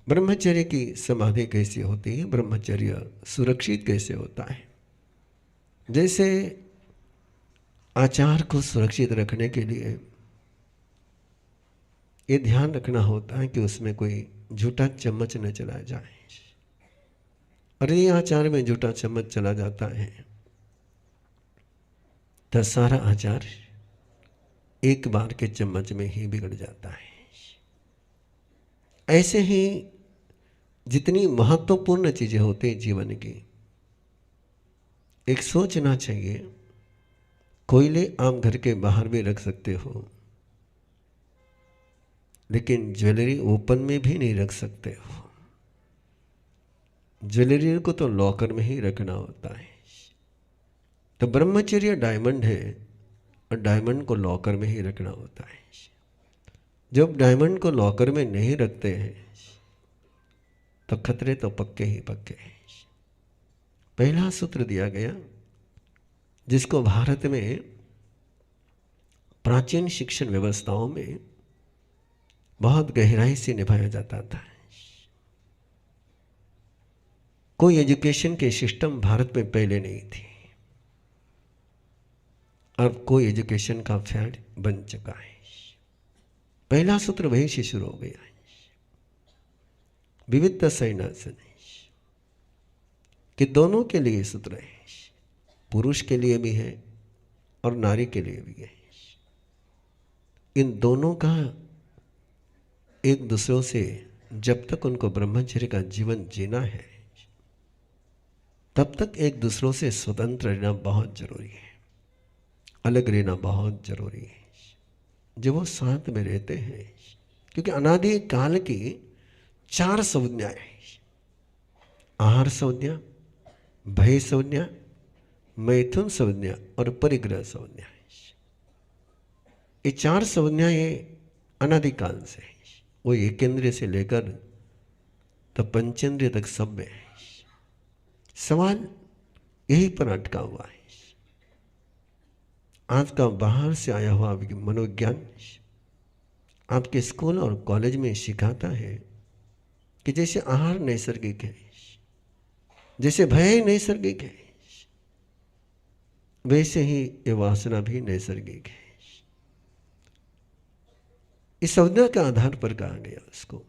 ब्रह्मचर्य की समाधि कैसी होती है, ब्रह्मचर्य सुरक्षित कैसे होता है। जैसे आचार को सुरक्षित रखने के लिए ये ध्यान रखना होता है कि उसमें कोई झूठा चम्मच न चला जाए, और ये आचार में झूठा चम्मच चला जाता है तो सारा आचार एक बार के चम्मच में ही बिगड़ जाता है। ऐसे ही जितनी महत्वपूर्ण चीजें होती हैं जीवन की, एक सोचना चाहिए, कोयले आप घर के बाहर भी रख सकते हो, लेकिन ज्वेलरी ओपन में भी नहीं रख सकते हो। ज्वेलरी को तो लॉकर में ही रखना होता है। तो ब्रह्मचर्य डायमंड है और डायमंड को लॉकर में ही रखना होता है। जब डायमंड को लॉकर में नहीं रखते हैं तो खतरे तो पक्के ही पक्के हैं। पहला सूत्र दिया गया जिसको भारत में प्राचीन शिक्षण व्यवस्थाओं में बहुत गहराई से निभाया जाता था। कोई एजुकेशन के सिस्टम भारत में पहले नहीं थी, अब कोई एजुकेशन का फैड बन चुका है। पहला सूत्र वहीं से शुरू हो गया है, विविधता सैनासन, कि दोनों के लिए सूत्र है, पुरुष के लिए भी है और नारी के लिए भी है। इन दोनों का एक दूसरों से जब तक उनको ब्रह्मचर्य का जीवन जीना है तब तक एक दूसरों से स्वतंत्र रहना बहुत जरूरी है, अलग रहना बहुत जरूरी है, जब वो साथ में रहते हैं। क्योंकि अनादि काल की 4 संज्ञाएं हैं, आहार संज्ञा, भय संज्ञा, मैथुन संज्ञा और परिग्रह संज्ञा। ये 4 संज्ञाएं अनादिकाल से है, वो एक इंद्रिय से लेकर तो पंचेंद्रिय तक सब में है। सवाल यही पर अटका हुआ है। आज का बाहर से आया हुआ मनोविज्ञान आपके स्कूल और कॉलेज में सिखाता है कि जैसे आहार नैसर्गिक है, जैसे भय नैसर्गिक है, वैसे ही ये वासना भी नैसर्गिक है। इस संज्ञा के आधार पर कहा गया उसको।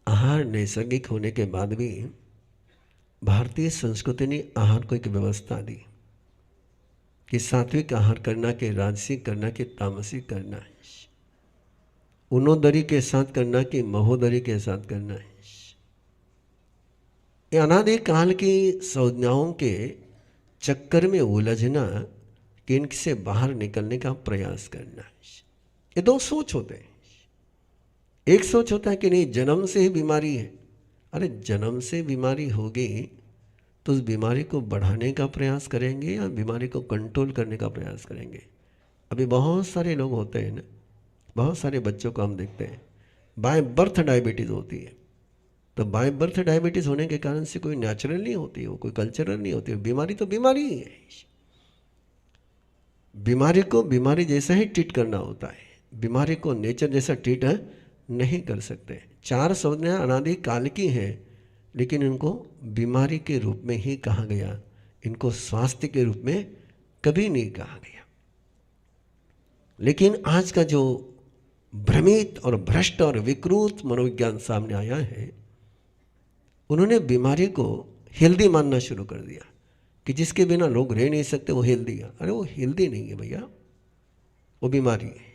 आहार नैसर्गिक होने के बाद भी भारतीय संस्कृति ने आहार को एक व्यवस्था दी कि सात्विक आहार करना के राजसिक करना के तामसिक करना है, उनोदरी के साथ करना कि महोदरी के साथ करना है। ये अनादि काल की संज्ञाओं के चक्कर में उलझना कि इनसे बाहर निकलने का प्रयास करना है। ये 2 सोच होते हैं। एक सोच होता है कि नहीं, जन्म से ही बीमारी है। अरे जन्म से बीमारी होगी तो उस बीमारी को बढ़ाने का प्रयास करेंगे या बीमारी को कंट्रोल करने का प्रयास करेंगे। अभी बहुत सारे लोग होते हैं ना, बहुत सारे बच्चों को हम देखते हैं बाय बर्थ डायबिटीज़ होती है। तो बाय बर्थ डायबिटीज़ होने के कारण से कोई नेचुरल नहीं होती है, वो कोई कल्चरल नहीं होती है। बीमारी तो बीमारी ही है। बीमारी को बीमारी जैसा ही ट्रीट करना होता है, बीमारी को नेचर जैसा ट्रीट नहीं कर सकते। 4 संज्ञाएं अनादि काल की हैं, लेकिन इनको बीमारी के रूप में ही कहा गया, इनको स्वास्थ्य के रूप में कभी नहीं कहा गया। लेकिन आज का जो भ्रमित और भ्रष्ट और विकृत मनोविज्ञान सामने आया है, उन्होंने बीमारी को हेल्दी मानना शुरू कर दिया कि जिसके बिना लोग रह नहीं सकते वो हेल्दी है। अरे वो हेल्दी नहीं है भैया, वो बीमारी है।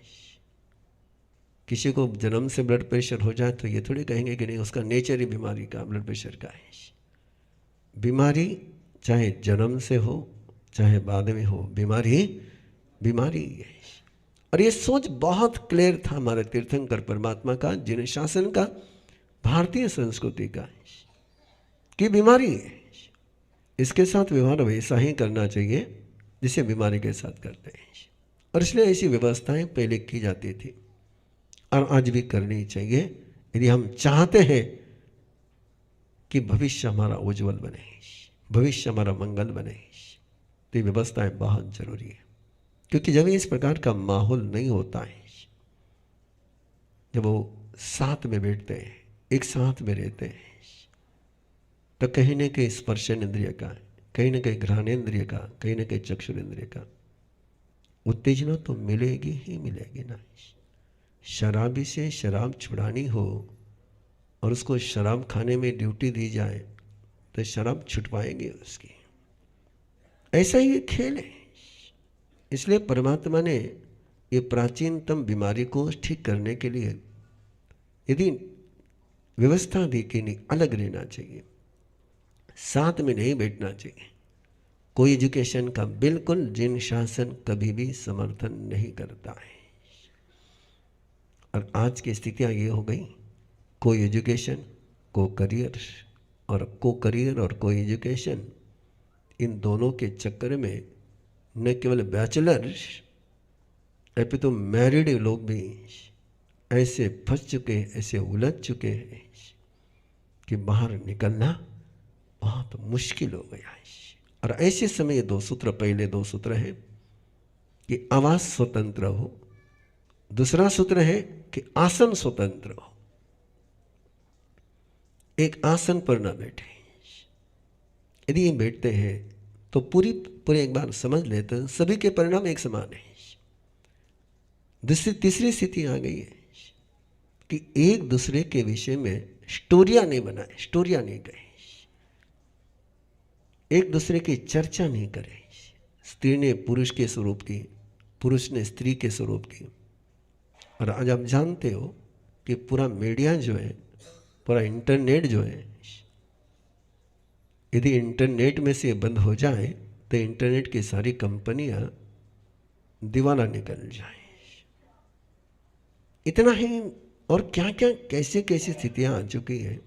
किसी को जन्म से ब्लड प्रेशर हो जाए तो ये थोड़ी कहेंगे कि नहीं उसका नेचर ही बीमारी का ब्लड प्रेशर का है। बीमारी चाहे जन्म से हो चाहे बाद में हो, बीमारी बीमारी है। और ये सोच बहुत क्लियर था हमारे तीर्थंकर परमात्मा का, जिन शासन का, भारतीय संस्कृति का, कि बीमारी है, इसके साथ व्यवहार वैसा ही करना चाहिए जिसे बीमारी के साथ करते हैं। और इसलिए ऐसी व्यवस्थाएं पहले की जाती थी और आज भी करनी चाहिए यदि हम चाहते हैं कि भविष्य हमारा उज्जवल बने, भविष्य हमारा मंगल बने। तो ये व्यवस्थाएं बहुत जरूरी है, क्योंकि जब इस प्रकार का माहौल नहीं होता है, जब वो साथ में बैठते हैं एक साथ में रहते हैं तो कहीं न कहीं स्पर्शन इंद्रिय का, कहीं न कहीं घ्राणेन्द्रिय का, कहीं न कहीं चक्षुरेंद्रिय का उत्तेजना तो मिलेगी ही मिलेगी ना। शराबी से शराब छुड़ानी हो और उसको शराब खाने में ड्यूटी दी जाए तो शराब छुटवाएंगे उसकी। ऐसा ही एक खेल है। इसलिए परमात्मा ने ये प्राचीनतम बीमारी को ठीक करने के लिए यदि व्यवस्था दी कि नहीं, अलग रहना चाहिए, साथ में नहीं बैठना चाहिए। कोई एजुकेशन का बिल्कुल जिन शासन कभी भी समर्थन नहीं करता है। और आज की स्थितियाँ ये हो गई, कोई एजुकेशन को करियर और कोई एजुकेशन, इन दोनों के चक्कर में न केवल बैचलर अभी तो मैरिड लोग भी ऐसे फंस चुके हैं, ऐसे उलझ चुके हैं कि बाहर निकलना बहुत मुश्किल हो गया है। और ऐसे समय दो सूत्र, पहले दो सूत्र हैं कि आवास स्वतंत्र हो, दूसरा सूत्र है कि आसन स्वतंत्र हो। एक आसन पर ना बैठे। यदि ये बैठते हैं तो पूरी एक बार समझ लेते हैं, सभी के परिणाम एक समान है। तीसरी स्थिति आ गई है कि एक दूसरे के विषय में स्टोरियां नहीं बनाए, स्टोरियां नहीं कहे, एक दूसरे की चर्चा नहीं करे। स्त्री ने पुरुष के स्वरूप की, पुरुष ने स्त्री के स्वरूप की। और आज आप जानते हो कि पूरा मीडिया जो है, पूरा इंटरनेट जो है, यदि इंटरनेट में से बंद हो जाए तो इंटरनेट की सारी कंपनियां दिवाला निकल जाए। इतना ही, और क्या क्या कैसे कैसी स्थितियां आ चुकी है।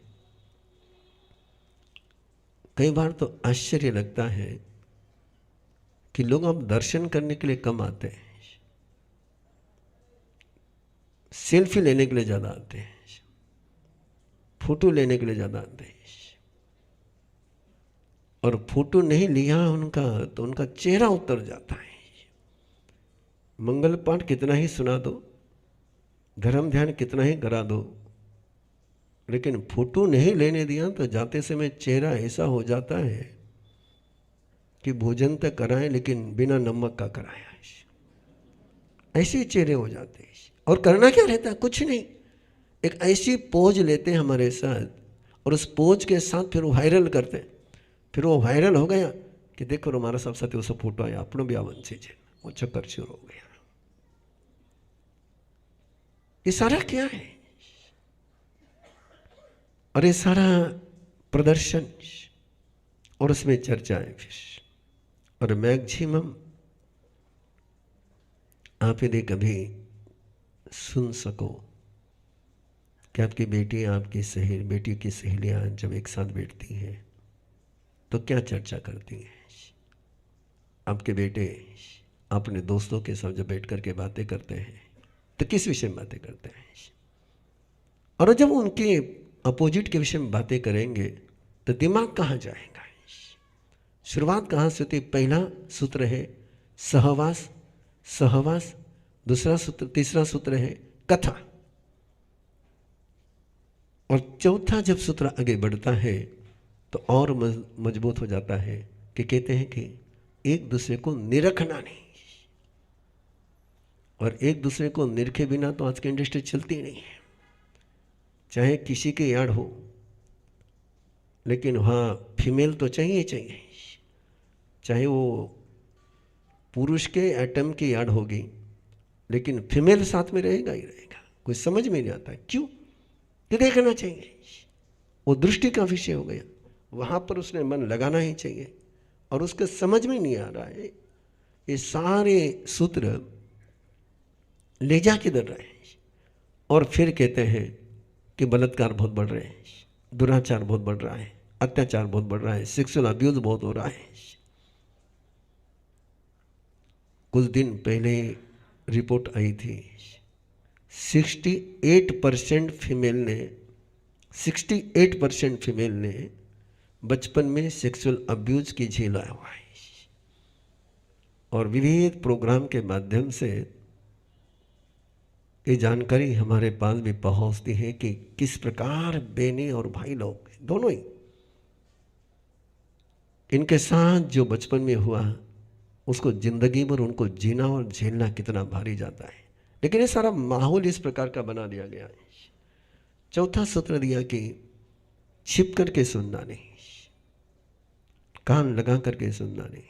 कई बार तो आश्चर्य लगता है कि लोग अब दर्शन करने के लिए कम आते हैं, सेल्फी लेने के लिए ज़्यादा आते हैं, फोटो लेने के लिए ज़्यादा आते हैं। और फोटो नहीं लिया उनका तो उनका चेहरा उतर जाता है। मंगल पाठ कितना ही सुना दो, धर्म ध्यान कितना ही करा दो, लेकिन फोटो नहीं लेने दिया तो जाते समय चेहरा ऐसा हो जाता है कि भोजन तक कराएं लेकिन बिना नमक का कराया। ऐसे चेहरे हो जाते हैं। और करना क्या रहता है? कुछ नहीं, एक ऐसी पोज लेते हैं हमारे साथ और उस पोज के साथ फिर वो वायरल करते हैं। फिर वो वायरल हो गया कि देखो हमारा सब साथ उस फोटो आया, अपनों भी आवन से वो चक्कर शुरू हो गया। ये सारा क्या है? और ये सारा प्रदर्शन और उसमें चर्चाएं फिर। और मैक्सिमम आप यदि कभी सुन सको कि आपकी बेटी, आपकी बेटी की सहेलियां जब एक साथ बैठती हैं तो क्या चर्चा करती हैं। आपके बेटे अपने दोस्तों के साथ जब बैठ करके बातें करते हैं तो किस विषय में बातें करते हैं। और जब उनके अपोजिट के विषय में बातें करेंगे तो दिमाग कहाँ जाएगा। शुरुआत कहाँ से होती? पहला सूत्र है सहवास, सहवास, दूसरा सूत्र, तीसरा सूत्र है कथा, और चौथा जब सूत्र आगे बढ़ता है तो और मजबूत हो जाता है कि कहते हैं कि एक दूसरे को निरखना नहीं। और एक दूसरे को निरखे बिना तो आज की इंडस्ट्री चलती नहीं है। चाहे किसी के याड हो, लेकिन वहाँ फीमेल तो चाहिए चाहिए। चाहे वो पुरुष के एटम की याड होगी, लेकिन फीमेल साथ में रहेगा ही रहेगा। कोई समझ में नहीं आता क्यों कि देखना चाहिए। वो दृष्टि का विषय हो गया, वहाँ पर उसने मन लगाना ही चाहिए। और उसके समझ में नहीं आ रहा है ये सारे सूत्र ले जा किधर रहे हैं। और फिर कहते हैं कि बलात्कार बहुत बढ़ रहे हैं, दुराचार बहुत बढ़ रहा है, अत्याचार बहुत बढ़ रहा है, सेक्सुअल अब्यूज बहुत हो रहा है। कुछ दिन पहले रिपोर्ट आई थी 68% फीमेल ने बचपन में सेक्सुअल अब्यूज की झेला हुआ है। और विविध प्रोग्राम के माध्यम से ये जानकारी हमारे पास भी पहुंचती है कि किस प्रकार बहनें और भाई लोग दोनों ही, इनके साथ जो बचपन में हुआ उसको जिंदगी भर उनको जीना और झेलना कितना भारी जाता है। लेकिन ये सारा माहौल इस प्रकार का बना दिया गया है। चौथा सूत्र दिया कि छिप करके सुनना नहीं, कान लगा करके सुनना नहीं।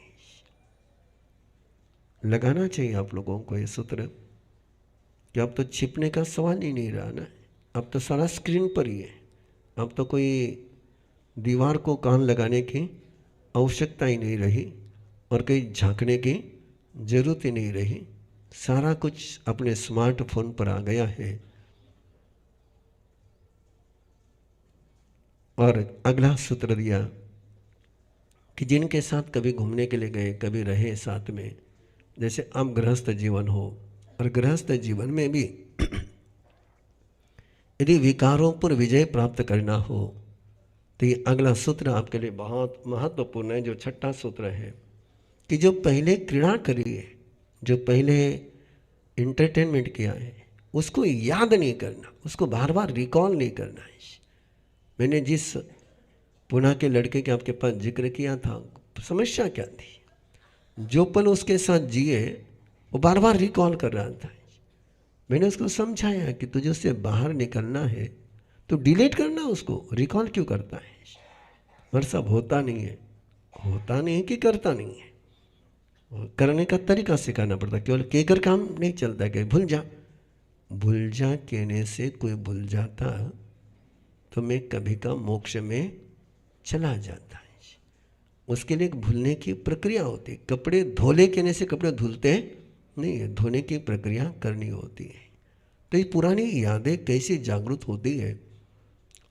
लगाना चाहिए आप लोगों को ये सूत्र कि अब तो छिपने का सवाल ही नहीं रहा ना, अब तो सारा स्क्रीन पर ही है। अब तो कोई दीवार को कान लगाने की आवश्यकता ही नहीं रही और कहीं झांकने की जरूरत ही नहीं रही। सारा कुछ अपने स्मार्टफोन पर आ गया है। और अगला सूत्र दिया कि जिनके साथ कभी घूमने के लिए गए, कभी रहे साथ में, जैसे अब गृहस्थ जीवन हो, और गृहस्थ जीवन में भी यदि विकारों पर विजय प्राप्त करना हो तो ये अगला सूत्र आपके लिए बहुत महत्वपूर्ण है, जो छठा सूत्र है कि जो पहले क्रीड़ा करी है, जो पहले इंटरटेनमेंट किया है, उसको याद नहीं करना, उसको बार बार रिकॉल नहीं करना है। मैंने जिस पुणे के लड़के के आपके पास जिक्र किया था, समस्या क्या थी? जो पल उसके साथ जिए वो बार बार रिकॉल कर रहा था। मैंने उसको समझाया कि तुझे उससे बाहर निकलना है तो डिलीट करना, उसको रिकॉल क्यों करता है? और सब होता नहीं है, होता नहीं है कि करता नहीं है, करने का तरीका सिखाना पड़ता। केवल कहकर काम नहीं चलता कि भूल जा, भूल जा कहने से कोई भूल जाता तो मैं कभी का मोक्ष में चला जाता है। उसके लिए एक भूलने की प्रक्रिया होती है। कपड़े धोले कहने से कपड़े धुलते नहीं है, धोने की प्रक्रिया करनी होती है। तो ये पुरानी यादें कैसे जागृत होती है,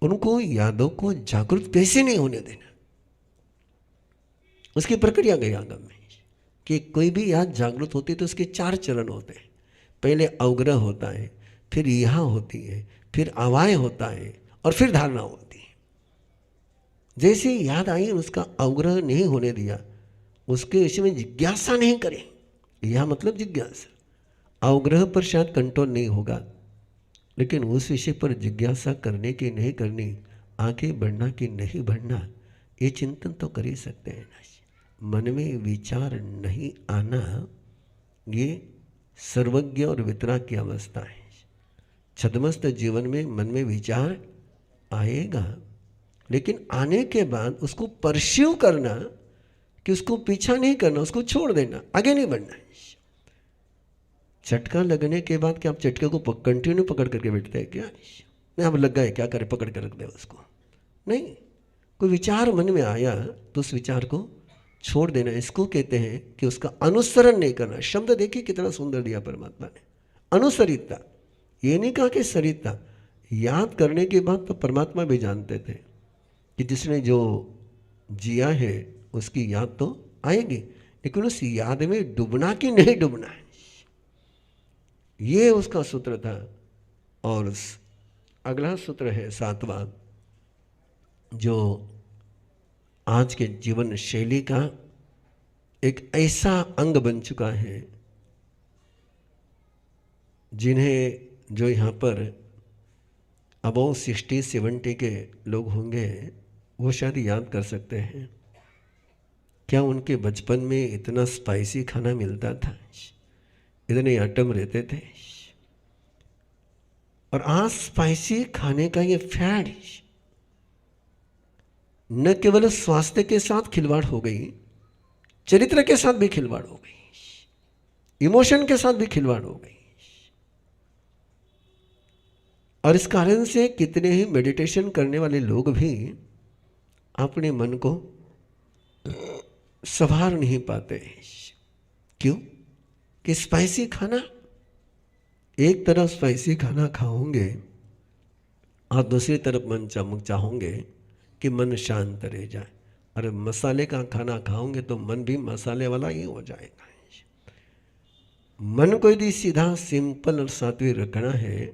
उनको यादों को जागृत कैसे नहीं होने देना, उसकी प्रक्रिया गई आगम में कि कोई भी याद जागृत होती है तो उसके 4 चरण होते हैं। पहले अवग्रह होता है, फिर यहाँ होती है, फिर अवाय होता है और फिर धारणा होती है। जैसे याद आई उसका अवग्रह नहीं होने दिया, उसके विषय में जिज्ञासा नहीं करें, यह मतलब जिज्ञासा। अवग्रह पर शायद कंट्रोल नहीं होगा, लेकिन उस विषय पर जिज्ञासा करने की नहीं करनी, आगे बढ़ना कि नहीं बढ़ना, ये चिंतन तो कर ही सकते हैं ना। मन में विचार नहीं आना ये सर्वज्ञ और वितराग की अवस्था है। छद्मस्त जीवन में मन में विचार आएगा, लेकिन आने के बाद उसको परस्यू करना, कि उसको पीछा नहीं करना, उसको छोड़ देना, आगे नहीं बढ़ना है। झटका लगने के बाद क्या आप झटके को कंटिन्यू पकड़ करके बैठते हैं क्या? नहीं, अब लग गए क्या करें, पकड़ के रख दे उसको? नहीं, कोई विचार मन में आया तो उस विचार को छोड़ देना। इसको कहते हैं कि उसका अनुसरण नहीं करना। शब्द देखिए कितना सुंदर दिया परमात्मा ने, अनुसरितता। ये नहीं कहा कि सरिता। याद करने के बाद तो परमात्मा भी जानते थे कि जिसने जो जिया है उसकी याद तो आएगी, लेकिन उस याद में डूबना कि नहीं डूबना है, ये उसका सूत्र था। और अगला सूत्र है 7वां, जो आज के जीवन शैली का एक ऐसा अंग बन चुका है, जिन्हें जो यहाँ पर अबाउ 60-70 के लोग होंगे वो शायद याद कर सकते हैं। क्या उनके बचपन में इतना स्पाइसी खाना मिलता था, इतने आइटम रहते थे? और आज स्पाइसी खाने का ये फैड न केवल स्वास्थ्य के साथ खिलवाड़ हो गई, चरित्र के साथ भी खिलवाड़ हो गई, इमोशन के साथ भी खिलवाड़ हो गई। और इस कारण से कितने ही मेडिटेशन करने वाले लोग भी अपने मन को संभाल नहीं पाते। क्यों? कि स्पाइसी खाना, एक तरफ स्पाइसी खाना खाओगे और दूसरी तरफ मन चाहोगे कि मन शांत रह जाए। अरे मसाले का खाना खाओगे तो मन भी मसाले वाला ही हो जाएगा। मन को यदि सीधा सिंपल और सात्विक रखना है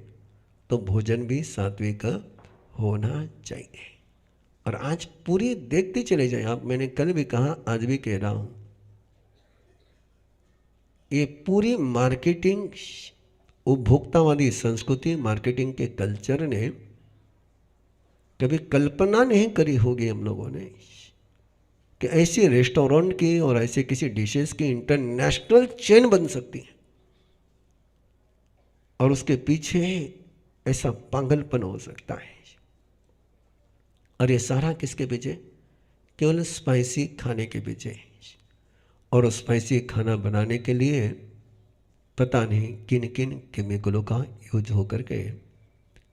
तो भोजन भी सात्विक होना चाहिए। और आज पूरी देखते चले जाए आप, मैंने कल भी कहा आज भी कह रहा हूँ, ये पूरी मार्केटिंग उपभोक्तावादी संस्कृति, मार्केटिंग के कल्चर ने कभी कल्पना नहीं करी होगी हम लोगों ने कि ऐसे रेस्टोरेंट की और ऐसे किसी डिशेस की इंटरनेशनल चेन बन सकती है और उसके पीछे ऐसा पागलपन हो सकता है। और ये सारा किसके पीछे? केवल स्पाइसी खाने के पीछे। और स्पाइसी खाना बनाने के लिए पता नहीं किन किन केमिकलों का यूज होकर के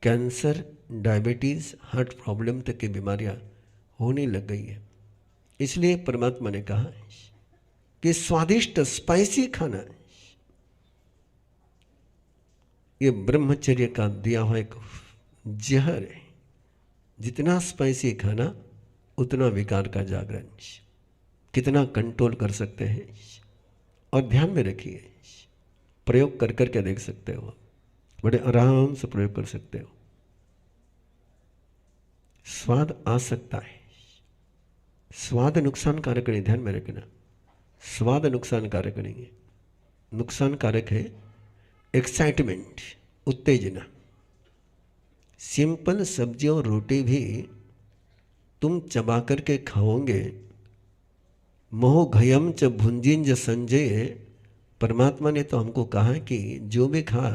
कैंसर, डायबिटीज़, हार्ट प्रॉब्लम तक की बीमारियां होने लग गई है। इसलिए परमात्मा ने कहा कि स्वादिष्ट स्पाइसी खाना ये ब्रह्मचर्य का दिया हुआ एक जहर है। जितना स्पाइसी खाना उतना विकार का जागरण। कितना कंट्रोल कर सकते हैं। और ध्यान में रखिए, प्रयोग कर करके देख सकते हो, बड़े आराम से प्रयोग कर सकते हो। स्वाद आ सकता है, स्वाद नुकसानकारक नहीं, ध्यान में रखना। स्वाद नुकसानकारक नहीं है, नुकसानकारक है एक्साइटमेंट, उत्तेजना। सिंपल सब्जी और रोटी भी तुम चबा करके खाओगे। मोह घयम च भुंजिंज संजय, परमात्मा ने तो हमको कहा कि जो भी खा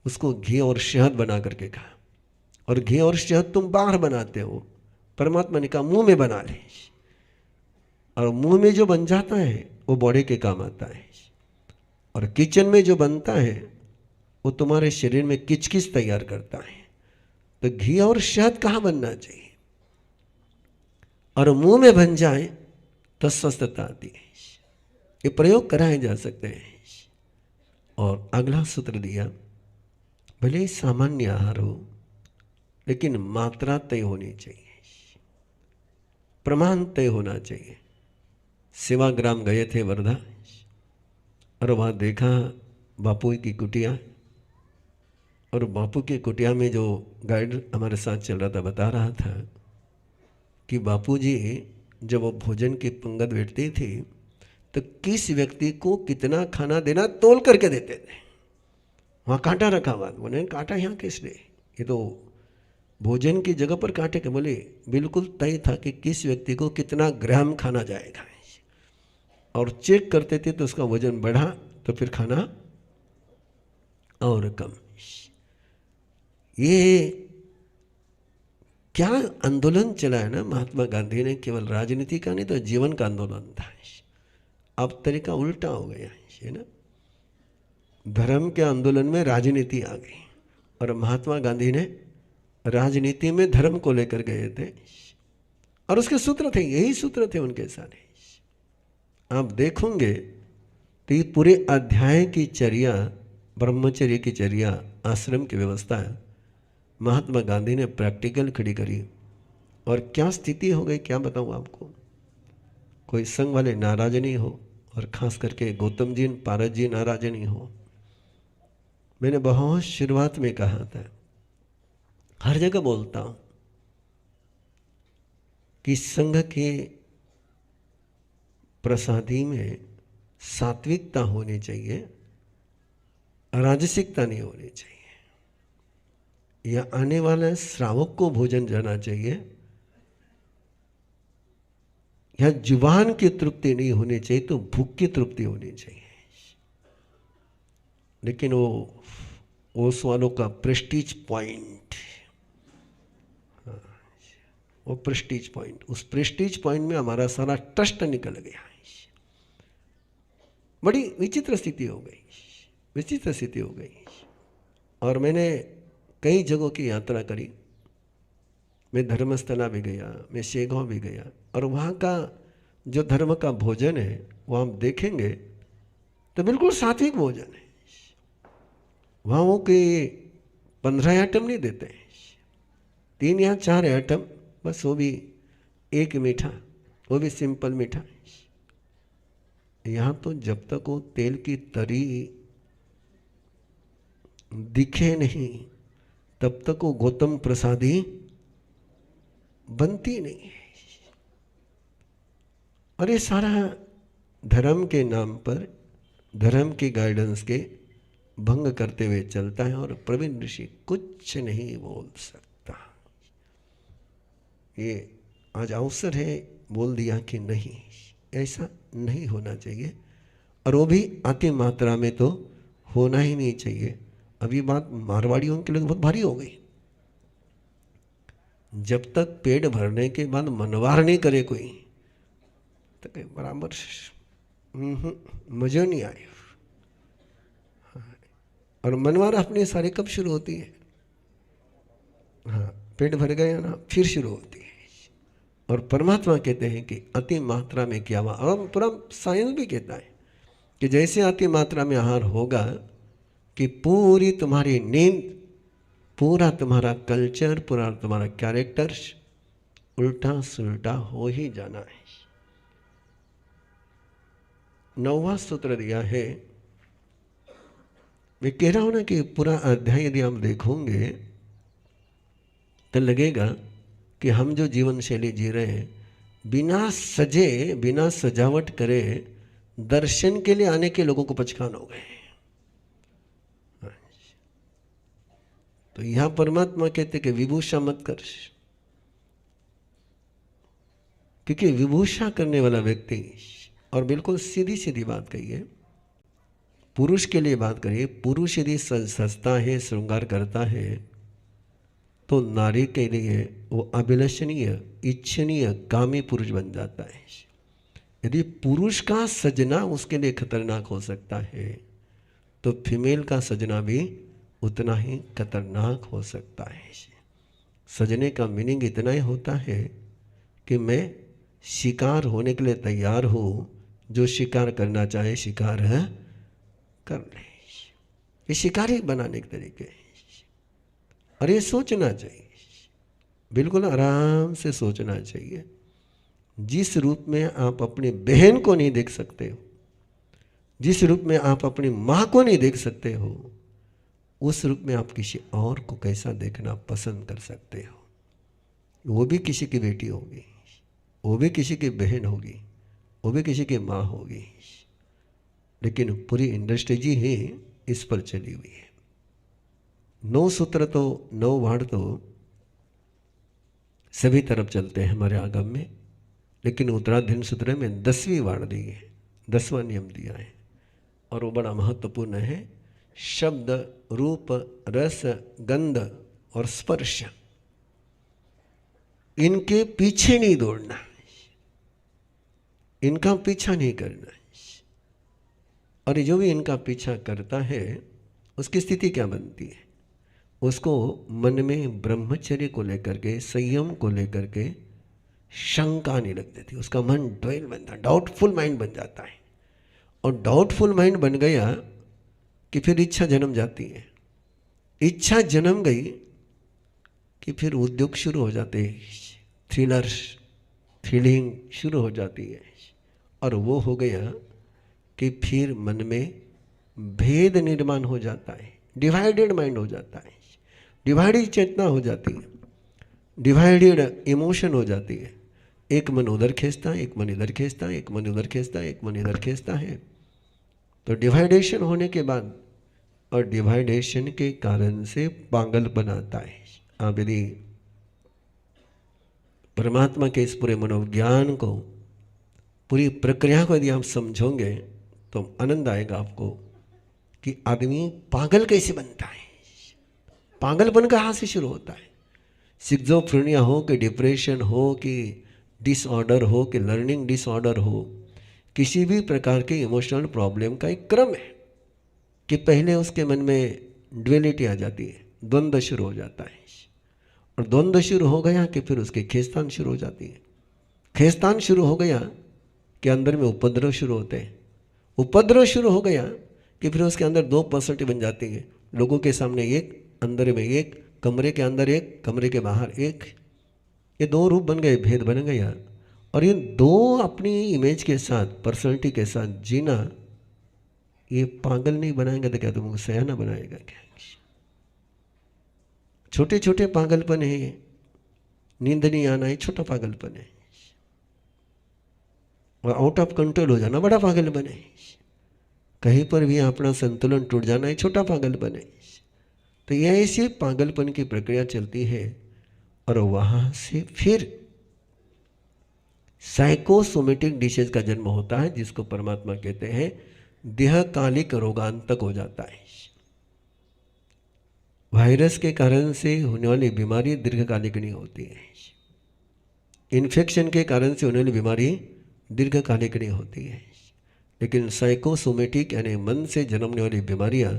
उसको घी और शहद बना करके खा। और घी और शहद तुम बाहर बनाते हो, परमात्मा ने कहा मुंह में बना ले। और मुंह में जो बन जाता है वो बॉडी के काम आता है। और किचन में जो बनता है वो तुम्हारे शरीर में किचकिच तैयार करता है। तो घी और शहद कहाँ बनना चाहिए? और मुंह में बन जाए तो स्वस्थता आती है। ये प्रयोग कराए जा सकते हैं। और अगला सूत्र दिया, भले ही सामान्य आहार हो लेकिन मात्रा तय होनी चाहिए, प्रमाण तय होना चाहिए। सेवाग्राम गए थे वर्धा, और वहाँ देखा बापू की कुटिया। और बापू की कुटिया में जो गाइड हमारे साथ चल रहा था बता रहा था कि बापूजी जब वो भोजन की पंगत बैठती थी तो किस व्यक्ति को कितना खाना देना तोल करके देते थे। वहाँ कांटा रखा हुआ, बोले कांटा यहाँ किस लिए? ये तो भोजन की जगह पर कांटे के, बोले बिल्कुल तय था कि किस व्यक्ति को कितना ग्राम खाना जाएगा। और चेक करते थे तो उसका वजन बढ़ा तो फिर खाना और कम। ये क्या आंदोलन चला है ना महात्मा गांधी ने, केवल राजनीति का नहीं तो जीवन का आंदोलन था। अब तरीका उल्टा हो गया है ना, धर्म के आंदोलन में राजनीति आ गई। और महात्मा गांधी ने राजनीति में धर्म को लेकर गए थे और उसके सूत्र थे, यही सूत्र थे उनके सारे। आप देखोगे तो ये पूरे अध्याय की चर्या, ब्रह्मचर्य की चर्या, आश्रम की व्यवस्था महात्मा गांधी ने प्रैक्टिकल खड़ी करी। और क्या स्थिति हो गई क्या बताऊं आपको। कोई संघ वाले नाराज नहीं हो, और खास करके गौतम जी, पारस जी नाराज नहीं हो। मैंने बहुत शुरुआत में कहा था, हर जगह बोलता हूं कि संघ के प्रसादी में सात्विकता होनी चाहिए, राजसिकता नहीं होनी चाहिए। या आने वाले श्रावक को भोजन जाना चाहिए, या जुबान की तृप्ति नहीं होनी चाहिए तो भूख की तृप्ति होनी चाहिए। लेकिन वो ओस वालों का प्रेस्टीज पॉइंट, वो प्रेस्टीज पॉइंट, उस प्रेस्टीज पॉइंट में हमारा सारा ट्रस्ट निकल गया। बड़ी विचित्र स्थिति हो गई, विचित्र स्थिति हो गई। और मैंने कई जगहों की यात्रा करी। मैं धर्मस्थला भी गया, मैं शेगांव भी गया, और वहाँ का जो धर्म का भोजन है वो आप देखेंगे तो बिल्कुल सात्विक भोजन है। वहाँ वो के 15 आइटम नहीं देते, 3 या 4 आइटम बस, वो भी एक मीठा, वो भी सिंपल मीठा। यहाँ तो जब तक वो तेल की तरी दिखे नहीं तब तक वो गौतम प्रसादी बनती नहीं है। और ये सारा धर्म के नाम पर, धर्म के गाइडेंस के भंग करते हुए चलता है और प्रवीण ऋषि कुछ नहीं बोल सकता। ये आज अवसर है, बोल दिया कि नहीं, ऐसा नहीं होना चाहिए, और वो भी अति मात्रा में तो होना ही नहीं चाहिए। अब ये बात मारवाड़ियों के लिए बहुत भारी हो गई। जब तक पेट भरने के बाद मनवार नहीं करे कोई, तो कहीं बराबर मज़ा नहीं आए। और मनवार अपनी सारी कब शुरू होती है? हाँ, पेट भर गया ना, फिर शुरू होती है। और परमात्मा कहते हैं कि अति मात्रा में क्या हुआ, और पूरा साइंस भी कहता है कि जैसे अति मात्रा में आहार होगा कि पूरी तुम्हारी नींद, पूरा तुम्हारा कल्चर, पूरा तुम्हारा कैरेक्टर उल्टा सुल्टा हो ही जाना है। 9वां सूत्र दिया है, मैं कह रहा हूं ना कि पूरा अध्याय यदि आप देखोगे तो लगेगा कि हम जो जीवन शैली जी रहे हैं, बिना सजे, बिना सजावट करे दर्शन के लिए आने के लोगों को पचकान हो गए। तो यहां परमात्मा कहते कि विभूषा मत कर, क्योंकि विभूषा करने वाला व्यक्ति, और बिल्कुल सीधी सीधी बात कही है, पुरुष के लिए बात करिए, पुरुष यदि सजता है, श्रृंगार करता है, तो नारी के लिए वो अभिलषणीय, इच्छनीय, कामी पुरुष बन जाता है। यदि पुरुष का सजना उसके लिए खतरनाक हो सकता है, तो फीमेल का सजना भी उतना ही खतरनाक हो सकता है। सजने का मीनिंग इतना ही होता है कि मैं शिकार होने के लिए तैयार हूँ, जो शिकार करना चाहे शिकार है कर ले। ये शिकारी बनाने के तरीके हैं। और ये सोचना चाहिए, बिल्कुल आराम से सोचना चाहिए। जिस रूप में आप अपनी बहन को नहीं देख सकते हो, जिस रूप में आप अपनी माँ को नहीं देख सकते हो, उस रूप में आप किसी और को कैसा देखना पसंद कर सकते हो? वो भी किसी की बेटी होगी, वो भी किसी की बहन होगी, वो भी किसी की माँ होगी, लेकिन पूरी इंडस्ट्री ही इस पर चली हुई है। 9 सूत्र तो, 9 वाण तो सभी तरफ चलते हैं हमारे आगम में, लेकिन उत्तराधीन सूत्र में 10वीं वाण दी है, 10वां नियम दिया है, और वो बड़ा महत्वपूर्ण है। शब्द, रूप, रस, गंध और स्पर्श, इनके पीछे नहीं दौड़ना, इनका पीछा नहीं करना। और जो भी इनका पीछा करता है, उसकी स्थिति क्या बनती है? उसको मन में ब्रह्मचर्य को लेकर के, संयम को लेकर के शंका नहीं लग देती, उसका मन ड्वेल बनता है, डाउटफुल माइंड बन जाता है। और डाउटफुल माइंड बन गया कि फिर इच्छा जन्म जाती है, इच्छा जन्म गई कि फिर उद्योग शुरू हो जाते हैं, थ्रिलर, थ्रिलिंग शुरू हो जाती है। और वो हो गया कि फिर मन में भेद निर्माण हो जाता है, डिवाइडेड माइंड हो जाता है, डिवाइडेड चेतना हो जाती है, डिवाइडेड इमोशन हो जाती है। एक मन उधर खींचता है, एक मन इधर खींचता है, एक मन उधर खींचता है, एक मन इधर खींचता है। तो डिवाइडेशन होने के बाद, और डिवाइडेशन के कारण से पागल बनाता है। आप यदि परमात्मा के इस पूरे मनोविज्ञान को, पूरी प्रक्रिया को यदि आप समझोगे तो आनंद आएगा आपको कि आदमी पागल कैसे बनता है। पागलपन कहाँ से शुरू होता है? सिक्सोफ्रेनिया हो कि डिप्रेशन हो कि डिसऑर्डर हो कि लर्निंग डिसऑर्डर हो, किसी भी प्रकार के इमोशनल प्रॉब्लम का एक क्रम है कि पहले उसके मन में ड्युअलिटी आ जाती है, द्वंद्व शुरू हो जाता है, और द्वंद्व शुरू हो गया कि फिर उसके खींचतान शुरू हो जाती है, खींचतान शुरू हो गया कि अंदर में उपद्रव शुरू होते हैं, उपद्रव शुरू हो गया कि फिर उसके अंदर 2 पर्सनालिटी बन जाती है, लोगों के सामने एक, अंदर में एक, कमरे के अंदर एक, कमरे के बाहर एक। ये 2 रूप बन गए, भेद बन गया। और ये 2 अपनी इमेज के साथ, पर्सनालिटी के साथ जीना, ये पागल नहीं बनाएगा तो क्या तुमको सयाना बनाएगा क्या? छोटे छोटे पागलपन है, नींद नहीं आना है छोटा पागलपन है, और आउट ऑफ कंट्रोल हो जाना बड़ा पागलपन है। कहीं पर भी अपना संतुलन टूट जाना है छोटा पागलपन है। तो यह ऐसी पागलपन की प्रक्रिया चलती है और वहाँ से फिर साइकोसोमेटिक डिसीज का जन्म होता है, जिसको परमात्मा कहते हैं देहकालिक रोगांतक हो जाता है। वायरस के कारण से होने वाली बीमारी दीर्घकालिक नहीं होती है। इन्फेक्शन के कारण से होने वाली बीमारी दीर्घकालिक नहीं होती है, लेकिन साइकोसोमेटिक यानी मन से जन्मने वाली बीमारियां,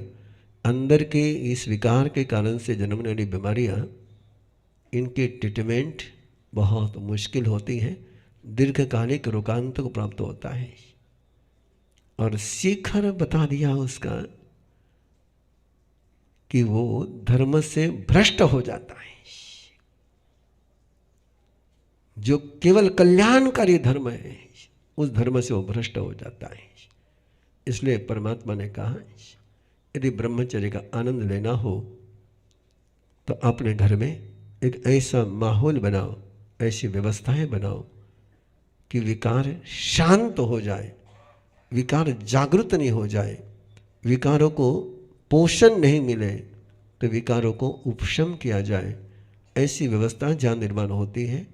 अंदर के इस विकार के कारण से जन्मने वाली बीमारियां, इनकी ट्रीटमेंट बहुत मुश्किल होती है, दीर्घकालिक रोगांत को प्राप्त होता है। और शिखर बता दिया उसका कि वो धर्म से भ्रष्ट हो जाता है। जो केवल कल्याणकारी धर्म है उस धर्म से वो भ्रष्ट हो जाता है। इसलिए परमात्मा ने कहा यदि ब्रह्मचर्य का आनंद लेना हो तो अपने घर में एक ऐसा माहौल बनाओ, ऐसी व्यवस्थाएं बनाओ कि विकार शांत हो जाए, विकार जागृत नहीं हो जाए, विकारों को पोषण नहीं मिले तो विकारों को उपशम किया जाए। ऐसी व्यवस्था जहाँ निर्माण होती है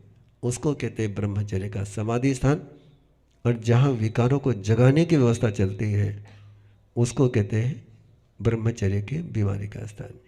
उसको कहते हैं ब्रह्मचर्य का समाधि स्थान, और जहाँ विकारों को जगाने की व्यवस्था चलती है उसको कहते हैं ब्रह्मचर्य के बीमारी का स्थान।